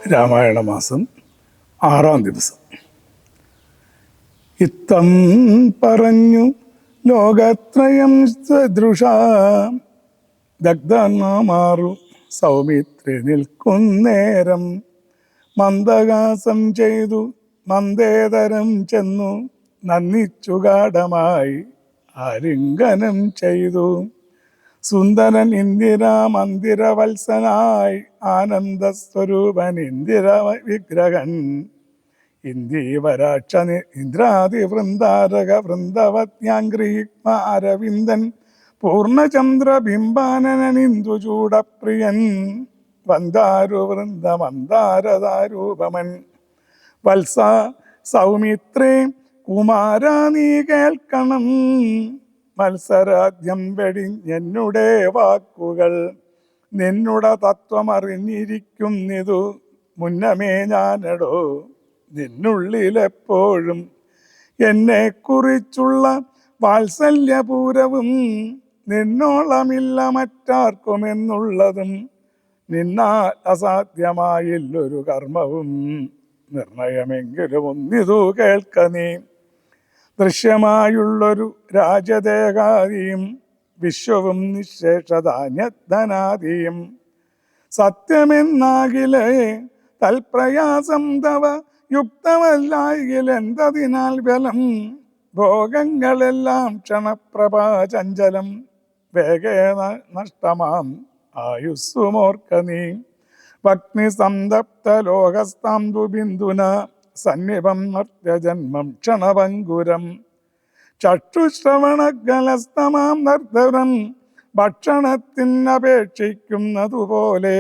രാമായണ മാസം 6-ാം ദിവസം. ഇത്തം പറഞ്ഞു ലോകത്രയം സദൃശ ദഗ്ധമാറു സൗമിത്രി നിൽക്കുന്നേരം മന്ദഹാസം ചെയ്തു മന്ദേതരം ചെന്നു നന്ദിച്ചു ഗാഢമായി ആലിംഗനം ചെയ്തു. സുന്ദരൻ ഇന്ദിരാ മന്ദിരവത്സനായി ആനന്ദസ്വരൂപൻ ഇന്ദിര വിഗ്രഹൻ ഇന്ദീവരാക്ഷ ഇന്ദ്രാതി വൃന്ദാരക വൃന്ദവത്യാംഗ്രീക്മ അരവിന്ദൻ പൂർണ്ണചന്ദ്രബിംബാനനനിന്ദുചൂടപ്രിയൻ വന്ദാരു വൃന്ദ മന്ദാരദാരൂപമൻ. വത്സ സൗമിത്രേ കുമാരാ നീ കേൾക്കണം, മത്സരാദ്യം വെടിഞ്ഞെന്നുടെ വാക്കുകൾ. നിന്നുടെ തത്വമറിഞ്ഞിരിക്കുന്നിതു മുന്നമേ ഞാനടോ നിന്നുള്ളിലെപ്പോഴും. എന്നെക്കുറിച്ചുള്ള വാത്സല്യപൂരവും നിന്നോളമില്ല മറ്റാർക്കുമെന്നുള്ളതും. നിന്നാൽ അസാധ്യമായില്ലൊരു കർമ്മവും നിർണയമെങ്കിലും ഒന്നിതു കേൾക്ക നീ. ദൃശ്യമായുള്ളൊരു രാജദേഹാദിയും വിശ്വവും നിശേഷധാന്യധനാദിയും സത്യമെന്നാകിലേ തൽപ്രയാസം തവ യുക്തമല്ലായിലെന്തതിനാൽ ബലം. ഭോഗങ്ങളെല്ലാം ക്ഷണപ്രഭാചഞ്ചലം വേഗേ നഷ്ടമാം ആയുസ്സുമോർക്ക നീ. ഭഗ്നി സംതപ്ത ലോകസ്താംബു ബിന്ദുന സന്നിഭം മർത്യജന്മം ക്ഷണഭംഗുരം. ചക്ഷുശ്രവണഗലസ്തമാം നർദ്ധരം ഭക്ഷണത്തിനപേക്ഷിക്കുന്നതുപോലെ.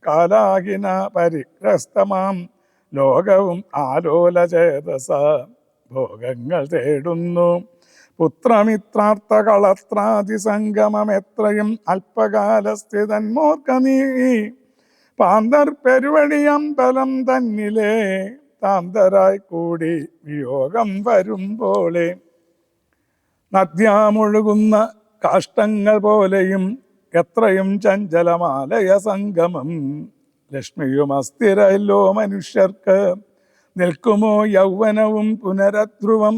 കാലാഹിന പരിഗ്രസ്തമാം ലോകവും ആലോലചേതസ ഭോഗങ്ങൾ തേടുന്നു. പുത്രമിത്രാർത്ഥ കളത്രാദി സംഗമം എത്രയും അല്പകാലസ്ഥിതന്മോർക്ക നീ. പാന്തർ പെരുവഴിയമ്പലം തന്നിലെ താന്തരായി കൂടി വിയോഗം വരുമ്പോളെ. നദ്യാമൊഴുകുന്ന കാഷ്ടങ്ങൾ പോലെയും എത്രയും ചഞ്ചലമാലയ സംഗമം. ലക്ഷ്മിയും അസ്ഥിരല്ലോ മനുഷ്യർക്ക്, നിൽക്കുമോ യൗവനവും പുനരധ്രുവം.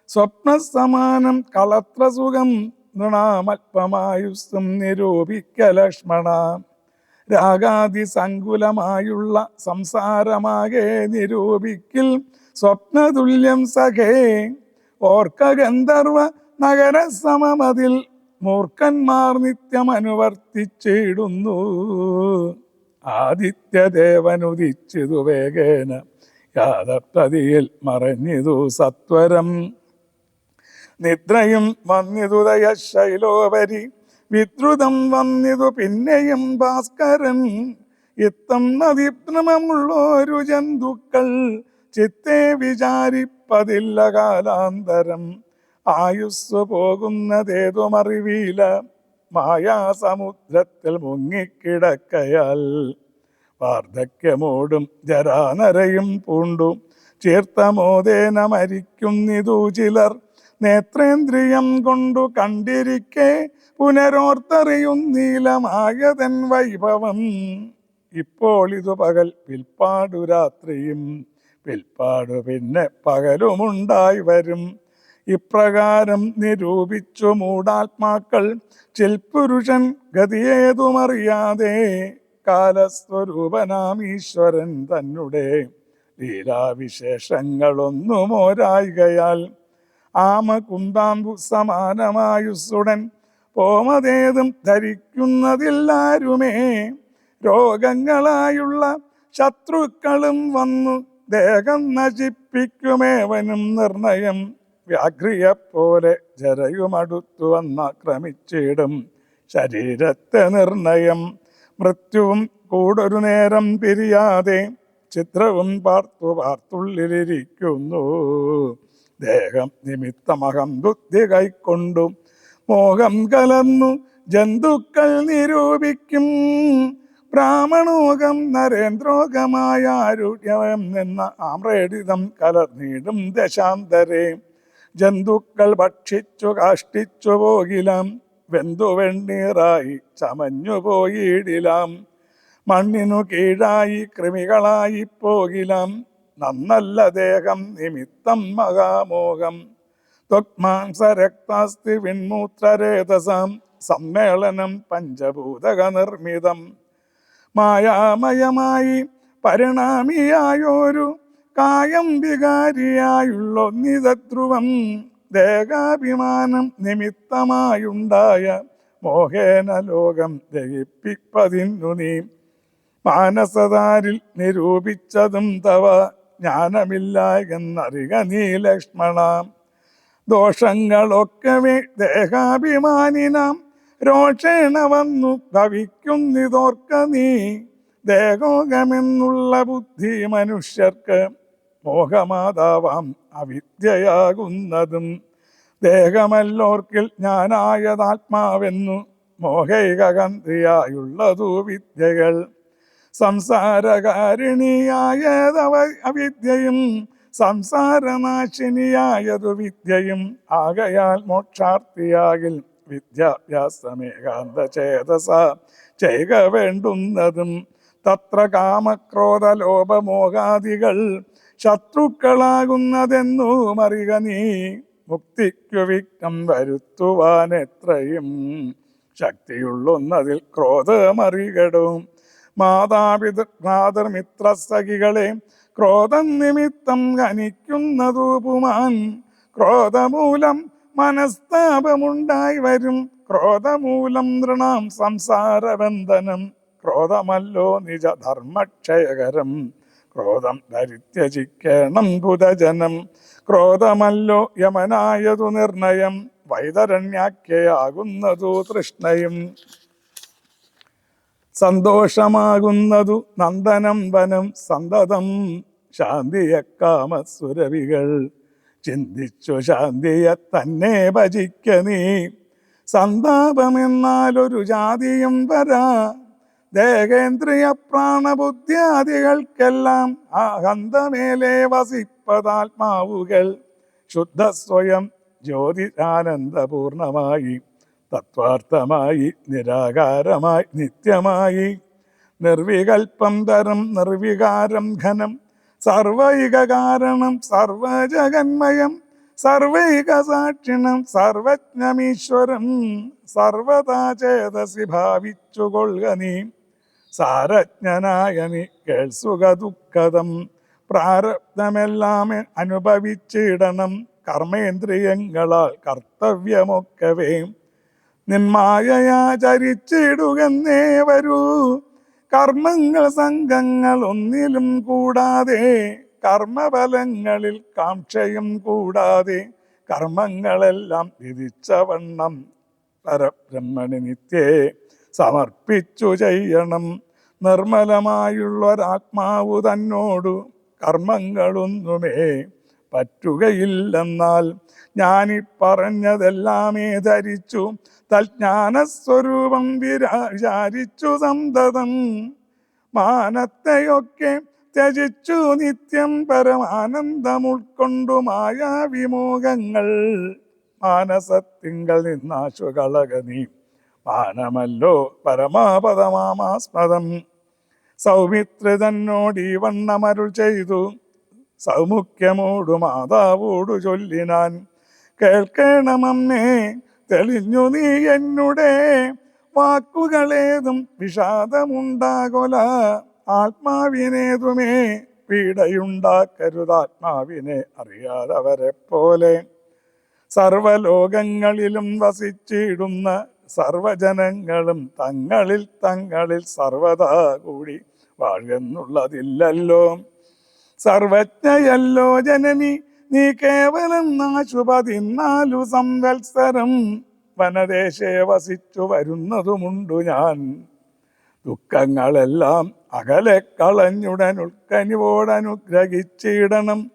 സ്വപ്നസമാനം കളത്രസുഖം നൃണാമൽപമായുസ്സും നിരൂപിക്ക ലക്ഷ്മണ. രാഗാദി സങ്കുലമായുള്ള സംസാരമാകെ നിരൂപിക്കിൽ സ്വപ്നതുല്യം സഖേ. ഓർക്ക ഗന്ധർവ നഗരസമമതിൽ മൂർഖന്മാർ നിത്യം അനുവർത്തിച്ചിടുന്നു. ആദിത്യദേവനുദിച്ചിതു വേഗേന യാദപ്രതിയിൽ മറഞ്ഞിതു സത്വരം. നിദ്രയും വന്നിതുദയ ശൈലോപരി വിദ്രുതം വന്നിതു പിന്നെയും ഭാസ്കരൻ. ഇത്തം നദീഭ്രമമുള്ളൊരു ജന്തുക്കൾ ചിത്തെ വിചാരിപ്പതില്ല കാലാന്തരം. ആയുസ് പോകുന്നതേതുമറിവീല മായാസമുദ്രത്തിൽ മുങ്ങിക്കിടക്കയാൽ. വാർദ്ധക്യമോടും ജരാനരയും പൂണ്ടു ചീർത്തമോദേന മരിക്കുന്നിതു ചിലർ. നേത്രേന്ദ്രിയം കൊണ്ടു കണ്ടിരിക്കെ പുനരോർത്തറിയുന്നീലമായതൻ വൈഭവം. ഇപ്പോൾ ഇതു പകൽ പിൽപ്പാടു രാത്രിയും പിൽപ്പാടു പിന്നെ പകലുമുണ്ടായി വരും. ഇപ്രകാരം നിരൂപിച്ചു മൂഢാത്മാക്കൾ ചിൽപുരുഷൻ ഗതിയേതുമറിയാതെ. കാലസ്വരൂപനാം ഈശ്വരൻ തന്നെ ലീലാവിശേഷങ്ങളൊന്നുമോരായികയാൽ. ആമ കുന്താമ്പു സമാനമായുസ്സുടൻ പോമതേതും ധരിക്കുന്നതില്ലാരുമേ. രോഗങ്ങളായുള്ള ശത്രുക്കളും വന്നു ദേഹം നശിപ്പിക്കുമേവനും നിർണയം. വ്യാഘ്രിയെപ്പോലെ ജരയുമടുത്തു വന്നാക്രമിച്ചിടും ശരീരത്തെ നിർണയം. മൃത്യുവും കൂടൊരു നേരം പിരിയാതെ ചിത്രവും പാർത്തുള്ളിലിരിക്കുന്നു. ദേഹം നിമിത്തമഹം ബുദ്ധി കൈക്കൊണ്ടു മോഹം കലർന്നു ജന്തുക്കൾ നിരൂപിക്കും. ബ്രാഹ്മണോകം നരേന്ദ്രോകമായ ആരുണ്യം എന്ന ആമ്രേഡിതം കലർന്നിടും ദശാന്തരെ. ജന്തുക്കൾ ഭക്ഷിച്ചു കാഷ്ടിച്ചു പോകിലാം, വെന്തു വെണ്ണീറായി ചമഞ്ഞു പോയിടിലാം. മണ്ണിനു കീഴായി കൃമികളായി പോകിലാം. നന്നല്ല ദേഹം നിമിത്തം മഹാമോഹം. ത്വക്മാംസരക്താസ്തി വിൺമൂത്രരേതസാം സമ്മേളനം പഞ്ചഭൂതക നിർമ്മിതം. മായാമയമായി പരിണാമിയായൊരു കായം വികാരിയായുള്ളൊന്നിതധ്രുവം. ദേഹാഭിമാനം നിമിത്തമായുണ്ടായ മോഹേന ലോകം ദഹിപ്പിപ്പതിന്നു നീ. മാനസതാരിൽ നിരൂപിച്ചതും തവ ജ്ഞാനമില്ല എന്നറിക നീ ലക്ഷ്മണ. ദോഷങ്ങളൊക്കവേ ദേഹാഭിമാനിനാം രോഷേണ വന്നു ഭവിക്കുന്നിതോർക്ക നീ. ദേഹോഗമെന്നുള്ള ബുദ്ധി മനുഷ്യർക്ക് മോഹമാതാവാം അവിദ്യയാകുന്നതും. ദേഹമല്ലോർക്കിൽ ഞാനായതാത്മാവെന്നു മോഹൈകകന്ത്രിയായുള്ളതു വിദ്യകൾ. സംസാരകാരിണിയായതവ അവിദ്യയും സംസാരനാശിനിയായതു വിദ്യയും. ആകയാൽ മോക്ഷാർത്ഥിയാകിൽ വിദ്യാഭ്യാസമേകാന്ത ചേതസ ചെയ്യുക വേണ്ടുന്നതും. തത്ര കാമക്രോധ ലോപമോഹാദികൾ ശത്രുക്കളാകുന്നതെന്നു അറിക നീ. മുക്തിക്കു വിഘ്നം വരുത്തുവാൻ എത്രയും ശക്തിയുള്ളൊന്നതിൽ ക്രോധമറികടും. മാതാപിതൃമിത്രസഖികളെ ക്രോധം നിമിത്തം ഹനിക്കുന്നതു പുമാൻ. ക്രോധമൂലം മനസ്താപമുണ്ടായി വരും. ക്രോധമൂലം നൃണാം സംസാരബന്ധനം. ക്രോധമല്ലോ നിജധർമ്മക്ഷയകരം. ക്രോധം പരിത്യജിക്കണം ബുധജനം. ക്രോധമല്ലോ യമനായതു നിർണയം. വൈതരണ്യാഖ്യയാകുന്നതു തൃഷ്ണയും. സന്തോഷമാകുന്നതു നന്ദനം വനം സന്തതം. ശാന്തിയെ കാമസുരവികൾ ചിന്തിച്ചു ശാന്തിയെ തന്നെ ഭജിക്ക നീ. സന്താപമെന്നാലൊരു ജാതിയും വരാ. ദേഹേന്ദ്രിയ പ്രാണബുദ്ധ്യാദികൾക്കെല്ലാം ആഹന്തമേലെ വസിപ്പതാത്മാവുകൾ. ശുദ്ധ സ്വയം ജ്യോതിരാനന്ദപൂർണമായി തത്വാർത്ഥമായി നിരാകാരമായി നിത്യമായി. നിർവികൽപ്പം തരം നിർവികാരം ഘനം. സർവൈക കാരണം സർവജഗന്മയം. സർവൈക സാക്ഷിണം സർവജ്ഞമീശ്വരം. സർവതാ ചേതസി ഭാവിച്ചുകൊള്ളുക നീ. സാരജ്ഞനായ നീ കേൾസുക ദുഃഖതം. പ്രാരബ്ധമെല്ലാം അനുഭവിച്ചിടണം. കർമ്മേന്ദ്രിയങ്ങളാൽ കർത്തവ്യമൊക്കവേ നിന്മായയാചരിച്ചിടുകന്നേ വരൂ. കർമ്മങ്ങൾ സംഘങ്ങൾ ഒന്നിലും കൂടാതെ. കർമ്മഫലങ്ങളിൽ കാംക്ഷയും കൂടാതെ. കർമ്മങ്ങളെല്ലാം വിധിച്ചവണ്ണം പരബ്രഹ്മണി നിത്യേ സമർപ്പിച്ചു ചെയ്യണം. നിർമ്മലമായുള്ളൊരാത്മാവു തന്നോടു കർമ്മങ്ങളൊന്നുമേ പറ്റുകയില്ലെന്നാൽ. ഞാനീ പറഞ്ഞതെല്ലാമേ ധരിച്ചു തജ്ഞാനസ്വരൂപം വിചാരിച്ചു സന്തതം. മാനത്തെയൊക്കെ ത്യജിച്ചു നിത്യം പരമാനന്ദം ഉൾക്കൊണ്ടു മായാവിമോഹങ്ങൾ. മാനസത്തിങ്കൽ നിന്നാശു കളക നീ. മാനമല്ലോ പരമാപദമാസ്പദം. സൗമിത്രിതന്നോടീ വണ്ണമരുൾ ചെയ്തു സൗമുഖ്യമോടു മാതാവോടു ചൊല്ലിനാൻ. കേൾക്കണമമ്മേ തെളിഞ്ഞു നീ എന്നുടെ വാക്കുകളേതും വിഷാദമുണ്ടാകൊല. ആത്മാവിനേതുമേ പീഡയുണ്ടാക്കരുതാത്മാവിനെ അറിയാതവരെ പോലെ. സർവലോകങ്ങളിലും വസിച്ചിടുന്ന സർവജനങ്ങളും തങ്ങളിൽ തങ്ങളിൽ സർവദാ കൂടി വാഴുന്നുള്ളതില്ലല്ലോ. സർവജ്ഞയല്ലോ ജനനി നീ കേവലം 14 സംവത്സരം. വനദേശേ വസിച്ചു വരുന്നതുമുണ്ടു ഞാൻ. ദുഃഖങ്ങളെല്ലാം അകലെ കളഞ്ഞുടൻ ഉൾക്കനിവോടനുഗ്രഹിച്ചിടണം.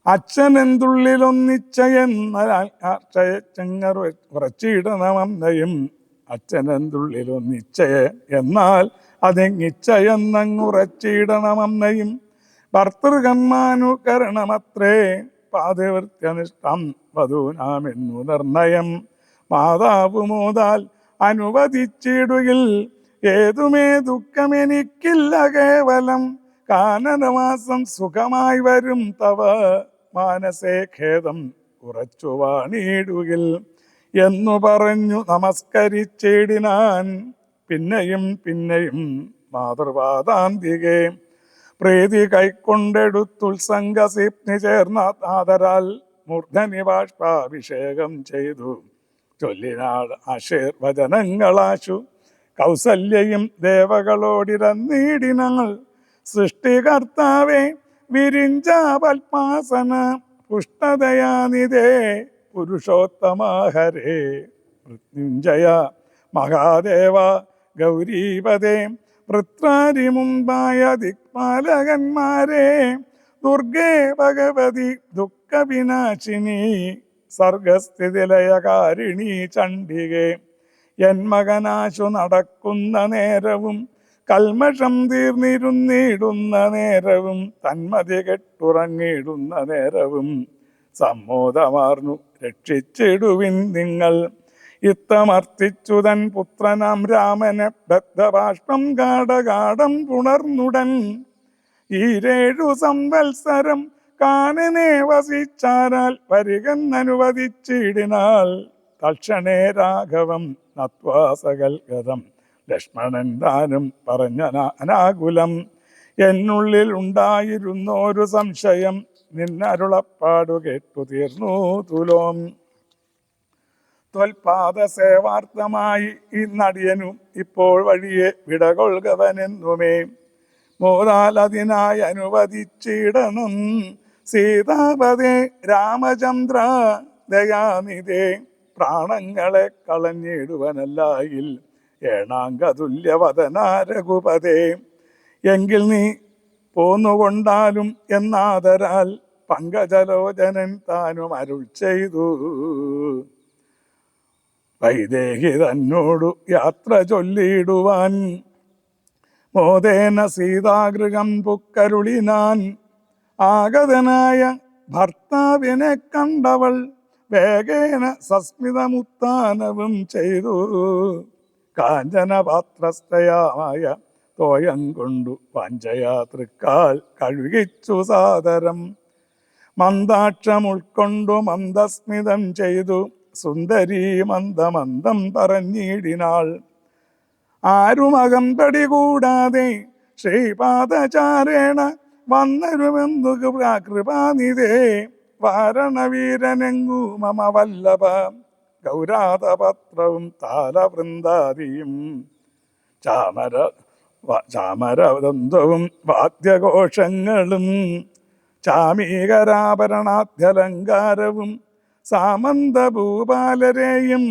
അച്ഛനെന്തുള്ളിലൊന്നിച്ചയെന്നുറച്ചിടണമെന്നയും. അച്ഛനെന്തുള്ളിലൊന്നിച്ചയ എന്നാൽ അതെങ്ങിച്ചയെന്നങ്ങുറച്ചിടണമെന്നയും. ഭർതൃകർമാനുകരണമത്രേ പാതിവൃത്യനിഷ്ഠം വധൂനാമെന്നു നിർണയം. മാതാവ് മോതാൽ അനുവദിച്ചിടുകിൽ ഏതുമേ ദുഃഖമെനിക്കില്ല കേവലം, കാനനവാസം സുഖമായി വരും തവ മാനസേ ഖേദം ഉറച്ചു വാണിടുകിൽ എന്നു പറഞ്ഞു നമസ്കരിച്ചിടിനാൻ. പിന്നെയും പിന്നെയും മാതൃപാദാന്തികെ പ്രീതി കൈക്കൊണ്ടെടുത്തുത്സംഗസിപ്നി ചേർന്ന ആദരാൽ മൂർധനി ബാഷ്പാഭിഷേകം ചെയ്തു ചൊല്ലിനാൾ ആശീർവചനങ്ങളാശു. കൗസല്യയും ദേവകളോടിരന്നീടിനാൾ, സൃഷ്ടികർത്താവേ വിരിഞ്ച പത്മാസന പുഷ്ടദയാനിതേ പുരുഷോത്തമാഹരേ മൃത്യുഞ്ജയ മഹാദേവ ഗൗരീപദേ വൃത്രാരി മുമ്പായ ദിക്പാലകന്മാരെ ദുർഗേ ഭഗവതി ദുഃഖവിനാശിനി സർഗസ്ഥിതിലയകാരിണി ചണ്ഡികേ എൻ മകനാശു നടക്കുന്ന നേരവും കൽമഷം തീർന്നിരുന്നിടുന്ന നേരവും തന്മതി കെട്ടുറങ്ങിടുന്ന നേരവും സമ്മോദമാർന്നു രക്ഷിച്ചിടുവിൻ നിങ്ങൾ. ഇത്തമർത്തിച്ചു തൻ പുത്രനാം രാമനെ ബദ്ധബാഷ്പം ഗാഠഗാഠം പുണർന്നുടൻ ഈരേഴു സംവത്സരം കാനനെ വസിച്ചാരാൽ വരികെന്നനുവദിച്ചിടിനാൽ തൽക്ഷണേ രാഘവം നത്വാസകൽഗതം ലക്ഷ്മണൻ താനും പറഞ്ഞ അനാകുലം. എന്നുള്ളിൽ ഉണ്ടായിരുന്നൊരു സംശയം നിന്നരുളപ്പാടു കേട്ടു തീർന്നു തുലോം. ത്വൽപാദസേവാർത്ഥമായി ഈ നടിയനും ഇപ്പോൾ വഴിയെ വിടകൊള്ളുകവനെന്നുമേ മോദാൽ അതിനായി അനുവദിച്ചിടണം. സീതാപതേ രാമചന്ദ്ര ദയാനിതേ പ്രാണങ്ങളെ കളഞ്ഞിടുവനല്ലായിൽ ഏണാങ്കതുല്യവദന രഘുപതേ. എങ്കിൽ നീ പോന്നുകൊണ്ടാലും എന്നാദരാൽ പങ്കജലോചനൻ താനും അരുൾ ചെയ്തു. വൈദേഹി തന്നോടു യാത്ര ചൊല്ലിയിടുവാൻ മോദേന സീതാഗൃഹം പുക്കരുളിനാൻ. ആഗതനായ ഭർത്താവിനെ കണ്ടവൾ വേഗേന സസ്മിതമുത്ഥാനവും ചെയ്തു. കാഞ്ചനപാത്രസ്ഥയായ തോയം കൊണ്ടു വാഞ്ചയാ തൃക്കാൽ കഴുകിച്ചു സാദരം. മന്ദാക്ഷം ഉൾക്കൊണ്ടു മന്ദസ്മിതം ചെയ്തു സുന്ദരീ മന്ദമന്ദം പറഞ്ഞിടിനാൾ. ആരുമകമ്പടി കൂടാതെ ശ്രീപാദചാരേണ വന്നരുമെന്നു കൃപാനിതേ വാരണവീരനെങ്കു മമ വല്ലഭ ഗൗരാതപത്രവും താലവൃന്ദാദിയും ചാമരദന്തവും വാദ്യഘോഷങ്ങളും ചാമീകരാഭരണാദ്യലങ്കാരവും സാമന്തഭൂപാലരെയും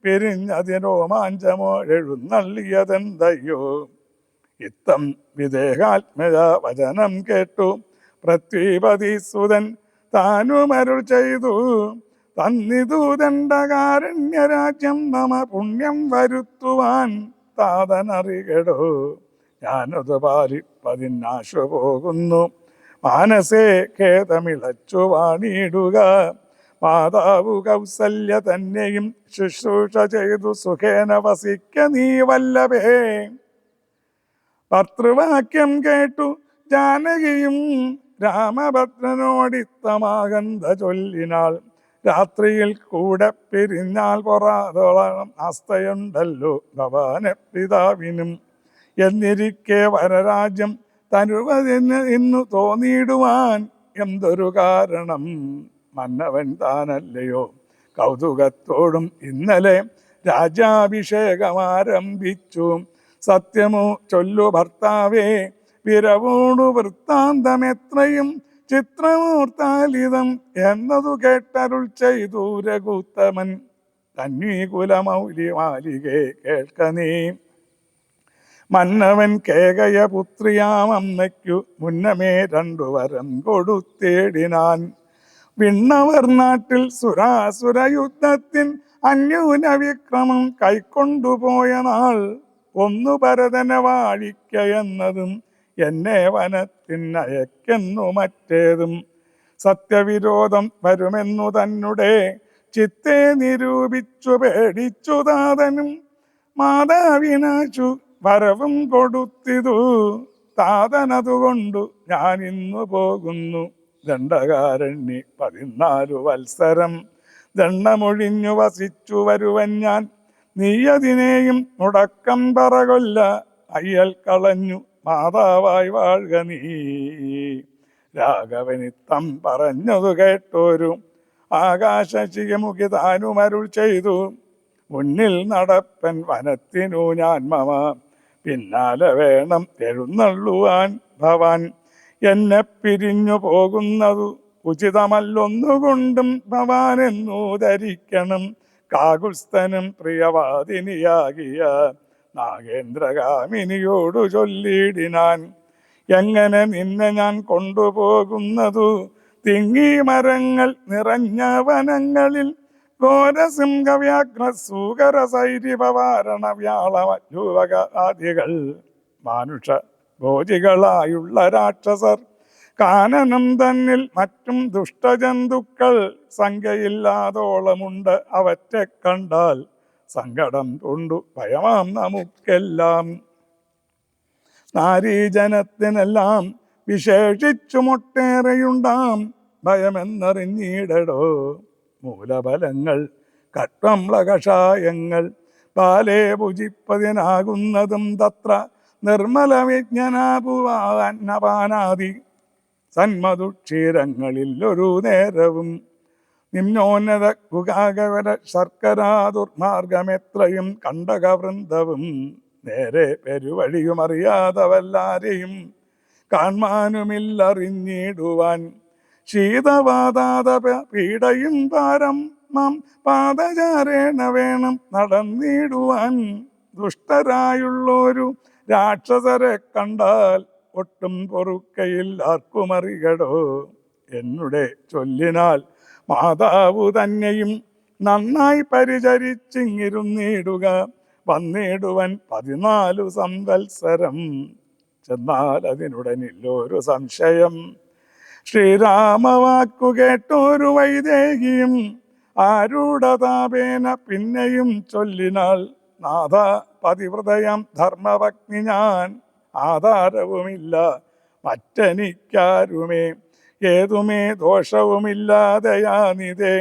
പിരിഞ്ഞതിരോമാഞ്ചമോ എഴുന്നള്ളിയതെന്തയ്യോ. ഇത്തം വിദേഹാത്മജ വചനം കേട്ടു പൃഥ്വീപതിസുതൻ താനുമരുൾ ചെയ്തു. തന്നിതു ദണ്ഡകാരണ്യരാജ്യം മമ പുണ്യം വരുത്തുവാൻ താതനറികടോ. ഞാനത് പാലിപ്പതിനാശു പോകുന്നു. മാനസേ ഖേദമിളച്ചു വാണിടുക. മാതാവു കൗസല്യ തന്നെയും ശുശ്രൂഷ ചെയ്തു സുഖേന വസിക്ക നീ വല്ലഭേ. ഭർത്തൃവാക്യം കേട്ടു ജാനകിയും രാമഭദ്രനോടിത്തമാകന്ത ചൊല്ലിനാൾ. രാത്രിയിൽ കൂടെ പിരിഞ്ഞാൽ പൊറാതോളം ആസ്തയുണ്ടല്ലോ ഭവാനെ പിതാവിനും. എന്നിരിക്കെ വരരാജ്യം തരുവതിന് ഇന്നു തോന്നിയിടുവാൻ എന്തൊരു കാരണം. മന്നവൻ താനല്ലയോ കൗതുകത്തോടും ഇന്നലെ രാജ്യാഭിഷേകം ആരംഭിച്ചു. സത്യമോ ചൊല്ലു ഭർത്താവേ വിരവോടു വൃത്താന്തമെത്രയും ചിത്രമൂർത്താലിതം എന്നതു കേട്ടരുൾ ചെയ്തു രഘുത്തമൻ. തന്വീകുലമൗലി മാലികേ കേൾക്ക നീ. മന്നവൻ കേകയ പുത്രിയാം അമ്മയ്ക്കു മുന്നമേ 2 വരം കൊടുത്തേടിനാൻ. വിണ്ണവർ നാട്ടിൽ സുരാസുര യുദ്ധത്തിൻ അന്യൂന വിക്രമം കൈക്കൊണ്ടുപോയ നാൾ ഒന്നു ഭരതനെ വാഴിക്ക എന്നതും എന്നെ വനത്തിനയക്കെന്നു മറ്റേതും. സത്യവിരോധം വരുമെന്നു തന്നെ ചിത്തെ നിരൂപിച്ചു പേടിച്ചു താതനും മാതാവിനാശു വരവും കൊടുത്തിതു. താതനതുകൊണ്ടു ഞാൻ ഇന്നു പോകുന്നു. ദണ്ഡകാരണ്യ 14 വത്സരം ദണ്ഡമൊഴിഞ്ഞു വസിച്ചു വരുവൻ ഞാൻ. നീയതിനെയും മുടക്കം പറകൊല്ല. അയ്യൽ കളഞ്ഞു മാതാവായി വാഴുക നീ. രാഘവനിത്തം പറഞ്ഞതു കേട്ടോരു ആകാശശിഖമുഖി താനുമരുൾ ചെയ്തു. മുന്നിൽ നടപ്പൻ വനത്തിനു ഞാൻ മമ, പിന്നാലെ വേണം എഴുന്നള്ളുവാൻ ഭവാൻ. എന്നെ പിരിഞ്ഞു പോകുന്നതു ഉചിതമല്ലൊന്നുകൊണ്ടും ഭവാൻ എന്നു ധരിക്കണം. കാകുൽസ്ഥനും പ്രിയവാദിനിയാകിയ നാഗേന്ദ്രകാമിനിയോടു ചൊല്ലിടിനാൻ. എങ്ങനെ നിന്നെ ഞാൻ കൊണ്ടുപോകുന്നതു? തിങ്ങി മരങ്ങൾ നിറഞ്ഞ വനങ്ങളിൽ ഘോരസിംഹവ്യാഘ്ര സൂകര സൈരിപവാരണ വ്യാള ആദികൾ മാനുഷ ഭോജികളായുള്ള രാക്ഷസർ, കാനനം തന്നിൽ മറ്റും ദുഷ്ടജന്തുക്കൾ സംഖ്യയില്ലാതോളമുണ്ട്. അവറ്റെ കണ്ടാൽ സങ്കടം കൊണ്ടു ഭയമാം നമുക്കെല്ലാം. നാരീജനത്തിനെല്ലാം വിശേഷിച്ചുമൊട്ടേറെയുണ്ടാം ഭയമെന്നറിഞ്ഞിടടോ. മൂലഫലങ്ങൾ കട്വംള കഷായങ്ങൾ ബാലെ ഭുജിപ്പതിനാകുന്നതും തത്ര നിർമ്മല വിജ്ഞനാപുവാന്നപാനാദി സന്മധുക്ഷീരങ്ങളിൽ ഒരു നേരവും. നിമ്നോന്നത ഗുഹാകവര ശർക്കരാ ദുർമാർഗമെത്രയും കണ്ടകവൃന്ദവും നേരെ പെരുവഴിയുമറിയാതവല്ലാരെയും കാൺമാനുമില്ലറിഞ്ഞിടുവാൻ. ശീതവാതാത പീഡയും പാരം മാം പാദചാരേണ വേണം നടന്നിടുവാൻ. ദുഷ്ടരായുള്ളൊരു രാക്ഷസരെ കണ്ടാൽ ഒട്ടും പൊറുക്കയിൽ ആർക്കുമറികടോ. എന്നുടെ ചൊല്ലിനാൽ മാതാവു തന്നെയും നന്നായി പരിചരിച്ചിങ്ങിരുന്നിടുക. വന്നിടുവൻ 14 സംവത്സരം. ചെന്നാൽ അതിനുടനില്ലൊരു സംശയം. ശ്രീരാമവാക്കു കേട്ടൊരു വൈദേഹിയും ആരൂഢതാപേന പിന്നെയും ചൊല്ലിനാൾ. നാഥ, പതിവ്രതയാം ധർമ്മപത്നി ഞാൻ, ആധാരവുമില്ല മറ്റെനിക്കാരുമേ. ഏതുമേ ദോഷവുമില്ലാതെയാനിതേ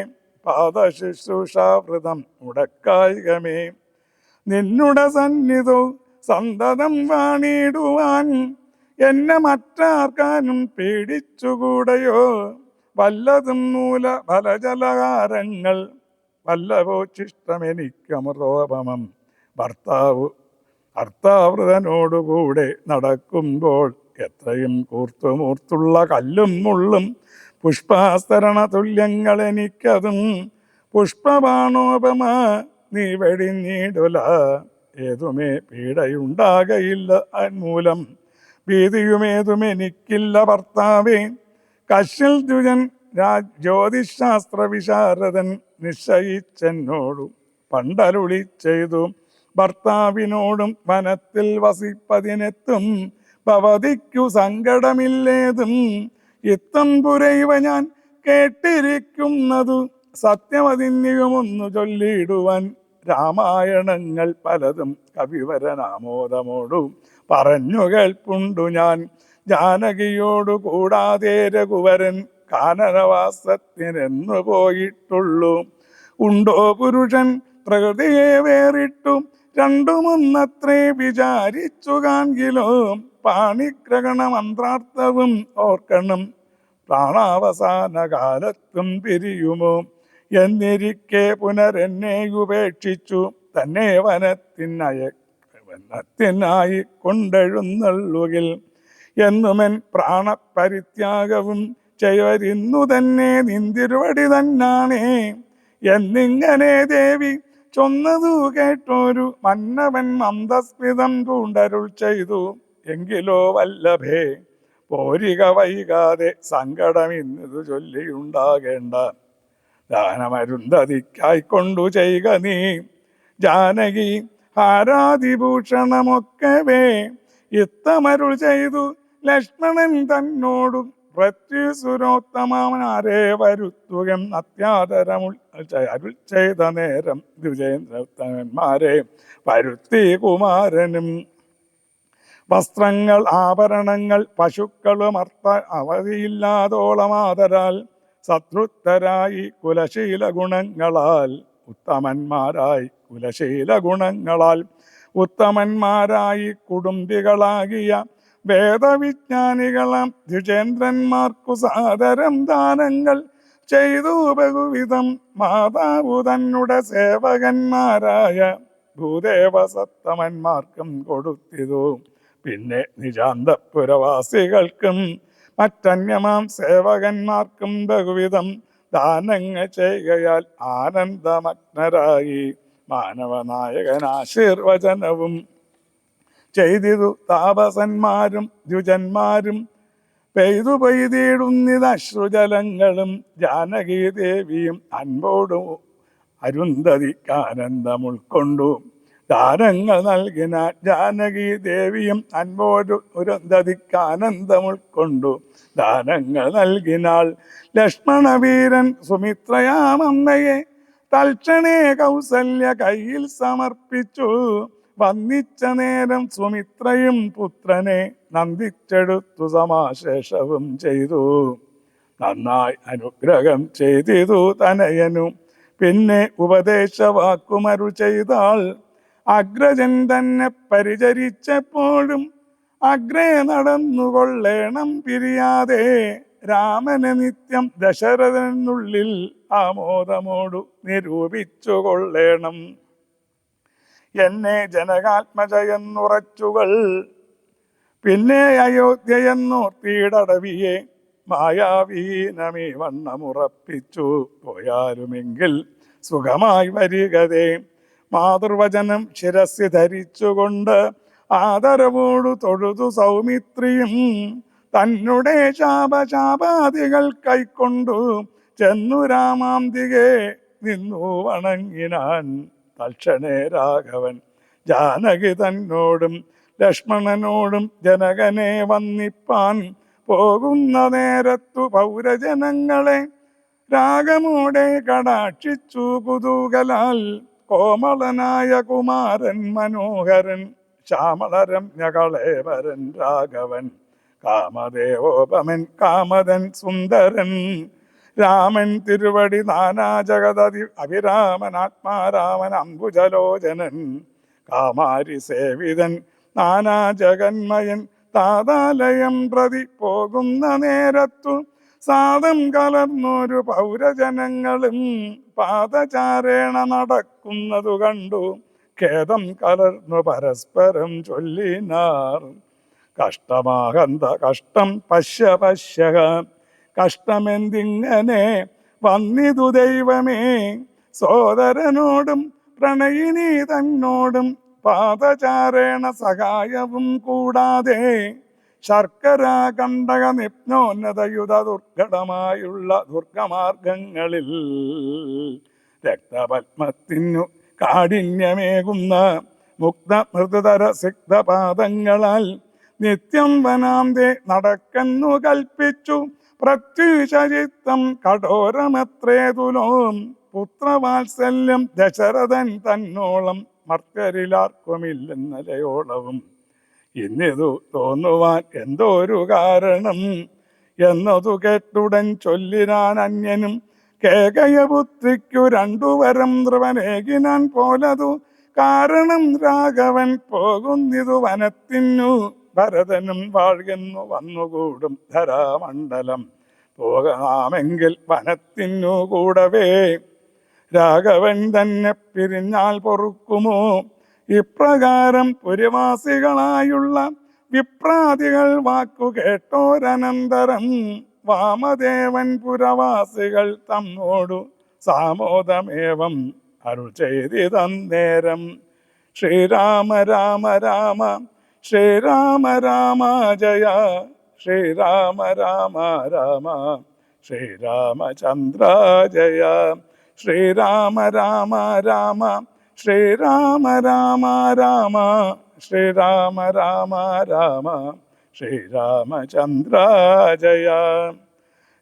പാദശുശ്രൂഷാവൃതം മുടക്കായികമേ. നിന്നുടെ സന്നിധോ സന്തതം വാണിടുവാൻ എന്നെ മറ്റാർക്കാനും പേടിച്ചുകൂടയോ. വല്ലതും മൂല ഫലജലകാരങ്ങൾ വല്ലവോച്ചിഷ്ടമെനിക്കമൃതോപമം. ഭർത്താവൃതനോടുകൂടെ നടക്കുമ്പോൾ എത്രയും കൂർത്തുമൂർത്തുള്ള കല്ലും മുള്ളും പുഷ്പാസ്തരണ തുല്യങ്ങൾ എനിക്കതും. പുഷ്പബാണോപമ നീ വെടിഞ്ഞിടുല. ഏതുമേ പീഡയുണ്ടാകയില്ല അന്മൂലം. ഭീതിയുമേതും എനിക്കില്ല ഭർത്താവേ. കശ്യൽ ദ്വിജൻ ജ്യോതിശാസ്ത്ര വിശാരദൻ നിശ്ചയിച്ചെന്നോടു പണ്ടരുളി ചെയ്തു. ഭർത്താവിനോടും വനത്തിൽ വസിപ്പതിനെത്തും ഭവതിക്കു സങ്കടമില്ലേതും. ഇത്തം പുരൈവ ഞാൻ കേട്ടിരിക്കുന്നതു സത്യമതിന്യുമൊന്നു ചൊല്ലിടുവാൻ. രാമായണങ്ങൾ പലതും കവിവരനാമോദമോടു പറഞ്ഞു കേൾപ്പുണ്ടു ഞാൻ. ജാനകിയോടു കൂടാതെ രഘുവരൻ കാനനവാസത്തിനെന്നു പോയിട്ടുള്ളൂ. ഉണ്ടോ പുരുഷൻ പ്രകൃതിയെ വേറിട്ടു രണ്ടുമൊന്നത്രേ വിചാരിച്ചു കാൺകിലോ. പാണിഗ്രഹണ മന്ത്രാർത്ഥവും ഓർക്കണം, പ്രാണാവസാന കാലത്തും പിരിയുമോ. എന്നിരിക്കെ പുനരെന്നെ ഉപേക്ഷിച്ചു തന്നെ വനത്തിനായി കൊണ്ടെഴുന്നള്ളുകിൽ. എന്നുമെൻ പ്രാണപരിത്യാഗവും ചെയ്വരിന്നു തന്നെ നിന്തിരുവടി തന്നാണേ. എന്നിങ്ങനെ ദേവി ചൊന്നതു കേട്ടൊരു മന്നവൻ മന്ദസ്മിതം പൂണ്ടരുൾ ചെയ്തു. എങ്കിലോ വല്ലഭേ, പോരിക വൈകാതെ സങ്കടമിന്നത് ചൊല്ലിയുണ്ടാകേണ്ട. ദാനമരുന്ധതിക്കായിക്കൊണ്ടു ചെയ്യുക നീ. ജാനകി ഹാരാതിഭൂഷണമൊക്കവേ ഇത്തമരുൾ ചെയ്തു ലക്ഷ്മണൻ തന്നോടു. പ്രത്യുസുരോത്തമനാരെ വരുത്തുകം അത്യാദരമുൾ അരുൾ ചെയ്ത നേരം ദ്വിജേന്ദ്രന്മാരെ വരുത്തി കുമാരനും. വസ്ത്രങ്ങൾ ആഭരണങ്ങൾ പശുക്കളും അവധിയില്ലാതോളമാതരാൽ സത്രുത്തരായി കുലശീല ഗുണങ്ങളാൽ ഉത്തമന്മാരായി കുലശീല ഗുണങ്ങളാൽ ഉത്തമന്മാരായി കുടുംബികളാകിയ വേദവിജ്ഞാനികളാം ദ്വിജേന്ദ്രന്മാർക്കു സാദരം ദാനങ്ങൾ ചെയ്തു ബഹുവിധം മാതാവു തന്നെ സേവകന്മാരായ ഭൂദേവസത്തമന്മാർക്കും കൊടുത്തിതു. പിന്നെ നിജാന്തപുരവാസികൾക്കും മറ്റന്യമാം സേവകന്മാർക്കും ബഹുവിധം ദാനങ്ങൾ ചെയ്കയാൽ ആനന്ദമഗ്നരായി മാനവനായകനാശീർവചനവും ചെയ്തിതു. താപസന്മാരും ദ്വിജന്മാരും പെയ്തു പെയ്തിടുന്നിതശ്രുജലങ്ങളും ജാനകീദേവിയും അൻപോടും അരുന്ധതിക്കാനന്ദമുൾക്കൊണ്ടു ദാനങ്ങൾ നൽകിന. ജാനകീദേവിയും അൻപോരു അരുന്ധതിക്കാനന്ദമുൾക്കൊണ്ടു ദാനങ്ങൾ നൽകിനാൾ. ലക്ഷ്മണവീരൻ സുമിത്രയാമമ്മയെ തൽക്ഷണേ കൗസല്യ കയ്യിൽ സമർപ്പിച്ചു. വന്നിച്ച നേരം സുമിത്രയും പുത്രനെ നന്ദിച്ചെടുത്തു സമാശേഷവും ചെയ്തു. നന്നായി അനുഗ്രഹം ചെയ്തിതു തനയനു. പിന്നെ ഉപദേശവാക്കുമരു ചെയ്താൽ അഗ്രജൻ തന്നെ പരിചരിച്ചപ്പോഴും അഗ്രേ നടന്നുകൊള്ളേണം പിരിയാതെ. രാമനെ നിത്യം ദശരഥനുള്ളിൽ ആമോദമോടു നിരൂപിച്ചു കൊള്ളേണം. എന്നെ ജനകാത്മജയെന്നുറച്ചുകൾ പിന്നെ അയോധ്യയെന്നോർത്തിയിടവിയെ മായാവീനമീ വണ്ണമുറപ്പിച്ചു. പോയാലുമെങ്കിൽ സുഖമായി വരികതേ. മാതൃവചനം ശിരസ്സി ധരിച്ചുകൊണ്ട് ആദരവോടു തൊഴുതു സൗമിത്രിയും തന്നെ ശാപശാപാദികൾ കൈക്കൊണ്ടു ചെന്നു രാമാന്തികെ നിന്നു വണങ്ങിനാൻ. തൽക്ഷണേ രാഘവൻ ജാനകി തന്നോടും ലക്ഷ്മണനോടും ജനകനെ വന്നിപ്പാൻ പോകുന്ന നേരത്തു പൗരജനങ്ങളെ രാഗമോടെ കടാക്ഷിച്ചു കുതൂകലാൽ. കോമളനായ കുമാരൻ മനോഹരൻ ശ്യാമളരമ്യകളേവരൻ രാഘവൻ കാമദേവോപമൻ കാമദൻ സുന്ദരൻ. രാമൻ തിരുവടി നാനാജഗതി അഭിരാമൻ ആത്മാരാമൻ അംബുജലോചനൻ കാമാരി സേവിതൻ നാനാജഗന്മയൻ. താതാലയം പ്രതി പോകുന്ന നേരത്തു സാദം കലർന്നൊരു പൗരജനങ്ങളും പാദചാരേണ നടക്കുന്നതു കണ്ടു ഖേദം കലർന്നു പരസ്പരം ചൊല്ലിനാർ. കഷ്ടമാകന്ത കഷ്ടം പശ്യ പശ്യ കഷ്ടമെന്തിങ്ങനെ വന്നിതു ദൈവമേ. സോദരനോടും പ്രണയിനി തന്നോടും പാദചാരേണ സഹായവും കൂടാതെ ശർക്കര കണ്ടക നിപ്നോന്നതയുധ ദുർഘടമായുള്ള ദുർഗമാർഗങ്ങളിൽ രക്തപത്മത്തിനു കാഠിന്യമേകുന്ന മുക്ത മൃദുതര സിക്തപാദങ്ങളാൽ നിത്യം വനാന്തേ നടക്കുന്നു കൽപ്പിച്ചു. പ്രത്യുഷചിത്തം കഠോരമത്രേതുലോം പുത്രവാത്സല്യം ദശരഥൻ തന്നോളം മർത്യരിലാർക്കുമില്ലെന്നലയോളവും. ഇന്നിതു തോന്നുവാൻ എന്തോരു കാരണം എന്നതു കേട്ടുടൻ ചൊല്ലിനാൻ അന്യനും. കേകയപുത്രിക്കു രണ്ടുവരം ധ്രുവനേകിനാൻ പോലതു കാരണം രാഘവൻ പോകുന്നിതു വനത്തിനു. ഭരതനും വാഴ്കെന്നു വന്നുകൂടും ധരാമണ്ഡലം പോകാമെങ്കിൽ വനത്തിനു കൂടവേ. രാഘവൻ തന്നെ പിരിഞ്ഞാൽ പൊറുക്കുമോ? ഇപ്രകാരം പുരിവാസികളായുള്ള വിപ്രാതികൾ വാക്കു കേട്ടോരനന്തരം വാമദേവൻ പുരവാസികൾ തമ്മോടു സാമോദമേവം അരുൾ ചെയ്തിതന്നേരം. ശ്രീരാമ രാമ രാമ ശ്രീരാമ രാമ ജയ ശ്രീരാമ രാമ രാമ ശ്രീരാമചന്ദ്ര ജയ. ശ്രീരാമ രാമ രാമ ശ്രീരാമ രാമ രാമ ശ്രീരാമ രാമ രാമ ശ്രീരാമചന്ദ്ര ജയ.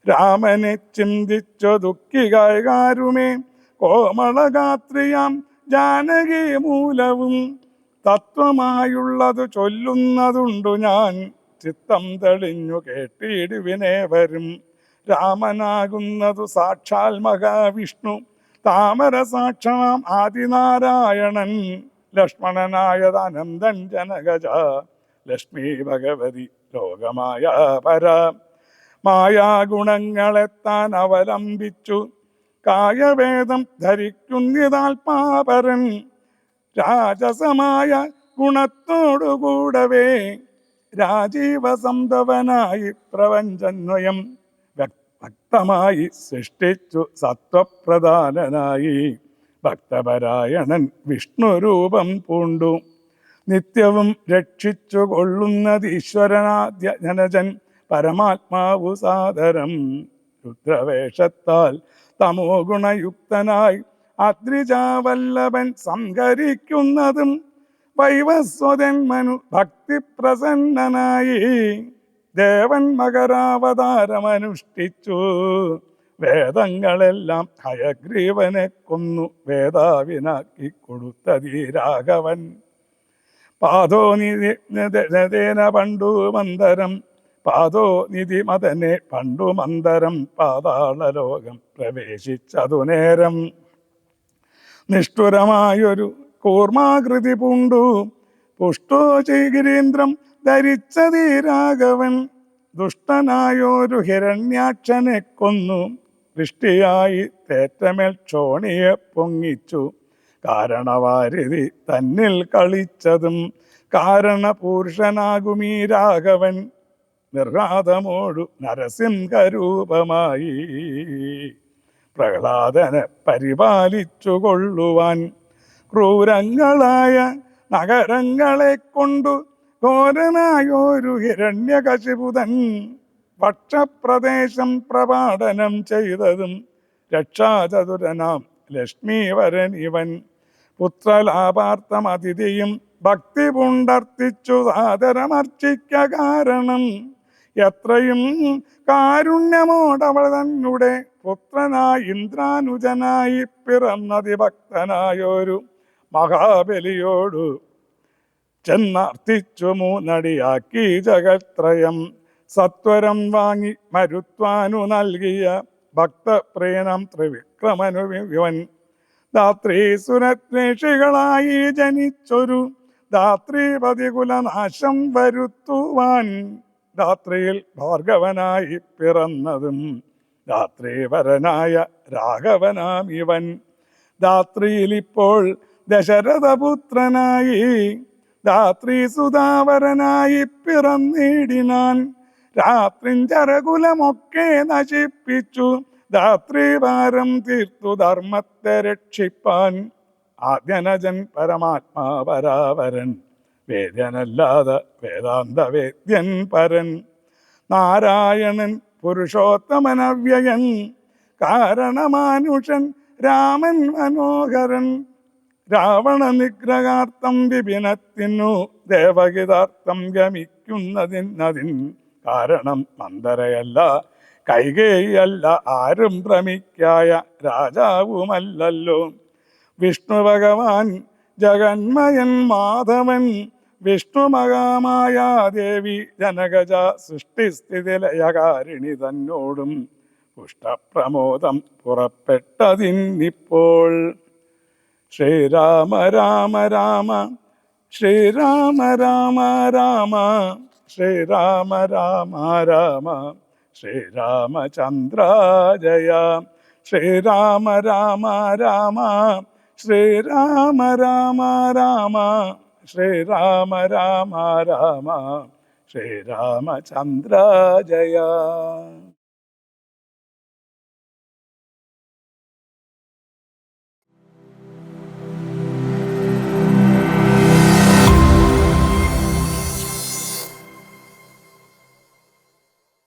രാമനെ ചിന്തിച്ചു ദുഃഖികാരുമേ കോമളഗാത്രിയാം ജാനകി മൂലവും തത്വമായുള്ളത് ചൊല്ലുന്നതുണ്ടു ഞാൻ, ചിത്തം തെളിഞ്ഞു കേട്ടിടുവിനേവരും. രാമനാകുന്നതു സാക്ഷാൽ മഹാവിഷ്ണു, താമര സാക്ഷാം ആദിനാരായണൻ. ലക്ഷ്മണനായത് അനന്തൻ ജനകജ, ലക്ഷ്മി ഭഗവതി ലോകമായ പര. മായാഗുണങ്ങളെത്താൻ അവലംബിച്ചു കായവേദം ധരിക്കുന്നിതാൽപാപരൻ. രാജസമായ ഗുണത്തോടുകൂടവേ രാജീവസംഭവനായി പ്രപഞ്ചന്വയം ഭക്തമായി സൃഷ്ടിച്ചു സത്വപ്രധാനനായി. ഭക്തപരായണൻ വിഷ്ണുരൂപം പൂണ്ടു നിത്യവും രക്ഷിച്ചു കൊള്ളുന്നത് ഈശ്വരനാദ്യ ജനജൻ പരമാത്മാവു സാദരം. രുദ്രവേഷത്താൽ തമോ ഗുണയുക്തനായി അദ്രിജാവല്ലഭൻ സംഹരിക്കുന്നതും വൈവസ്വതൻ മനു ഭക്തിപ്രസന്നനായി. ദേവൻ മകരാവതാരമനുഷ്ഠിച്ചു വേദങ്ങളെല്ലാം ഹയഗ്രീവനെ കൊന്നു വേദാവിനാക്കി കൊടുത്തതീ രാഘവൻ. പാദോ നിധിന പണ്ടു മന്ദരം, പാദോ നിധി മതനെ പണ്ടു മന്ദരം. പാതാളലോകം പ്രവേശിച്ചതു നേരം നിഷ്ഠുരമായൊരു കൂർമാകൃതി പൂണ്ടു പുഷ്ടോ ഗിരീന്ദ്രം ധരിച്ചതീ രാഘവൻ. ദുഷ്ടനായൊരു ഹിരണ്യാക്ഷനെ കൊന്നു ദൃഷ്ടിയായി തേറ്റമേൽ ക്ഷോണിയെ പൊങ്ങിച്ചു. കാരണവാരിധി തന്നിൽ കളിച്ചതും കാരണപുരുഷനാകുമീ രാഘവൻ. നിർഘാതമോടു നരസിംഹരൂപമായി പ്രഹ്ലാദനെ പരിപാലിച്ചു കൊള്ളുവാൻ. ക്രൂരങ്ങളായ നഗരങ്ങളെ കൊണ്ടു ഘോരനായൊരു ഹിരണ്യകശിപുതൻ പക്ഷപ്രദേശം പ്രപാടനം ചെയ്തതും രക്ഷാചതുരനാം ലക്ഷ്മീവരൻ ഇവൻ. പുത്രലാഭാർത്ഥം അതിഥിയും ഭക്തി പുണ്ടർത്തിച്ചു സാദരമർച്ചിക്ക കാരണം. എത്രയും കാരുണ്യമോടവൾ തന്നെ പുത്രനായി ഇന്ദ്രാനുജനായി പിറന്നതിഭക്തനായൊരു മഹാബലിയോടു ചെന്നർത്ഥിച്ചു മൂന്നടിയാക്കി ജഗത്രയം. സത്വരം വാങ്ങി മരുത്വാനു നൽകിയ ഭക്തപ്രീണം ത്രിവിക്രമനു ഇവൻ. ധാത്രീസുരദ്വേഷികളായി ജനിച്ചൊരു ധാത്രീപതികുലനാശം വരുത്തുവാൻ. ധാത്രിയിൽ ഭാർഗവനായി പിറന്നതും ധാത്രീവരനായ രാഘവനാം ഇവൻ. ധാത്രിയിലിപ്പോൾ ദശരഥപുത്രനായി ധാത്രീസുതാവരനായി പിറന്നിടിനാൻ. രാത്രിഞ്ചരകുലമൊക്കെ നശിപ്പിച്ചു ധാത്രീഭാരം തീർത്തു ധർമ്മത്തെ രക്ഷിപ്പാൻ. ആദ്യനജൻ പരമാത്മാ പരാപരൻ, വേദ്യനല്ലാതെ വേദാന്ത വേദ്യൻ പരൻ. നാരായണൻ പുരുഷോത്തമനവ്യയൻ, കാരണമാനുഷൻ രാമൻ മനോഹരൻ. രാവണ നിഗ്രഹാർത്ഥം വിപിനത്തിനു ദേവഹിതാർത്ഥം ഗമിക്കുന്നതിനതിൻ കാരണം മന്ദരയല്ല കൈകേയല്ല ആരും ഭ്രമിക്കായ രാജാവുമല്ലല്ലോ. വിഷ്ണു ഭഗവാൻ ജഗന്മയൻ മാധവൻ, വിഷ്ണുമഹാമായാദേവി ജനകജ സൃഷ്ടിസ്ഥിതിലയകാരിണി തന്നോടും പുഷ്ടപ്രമോദം പുറപ്പെട്ടതിന്നിപ്പോൾ. ശ്രീരാമ രാമ രാമ ശ്രീരാമ രാമ രാമ ശ്രീരാമ രാമ രാമ ശ്രീരാമചന്ദ്ര ജയ. ശ്രീരാമ രാമ രാമ ശ്രീരാമ രാമ രാമ ശ്രീരാമ രാമ രാമ ശ്രീരാമചന്ദ്ര ജയ.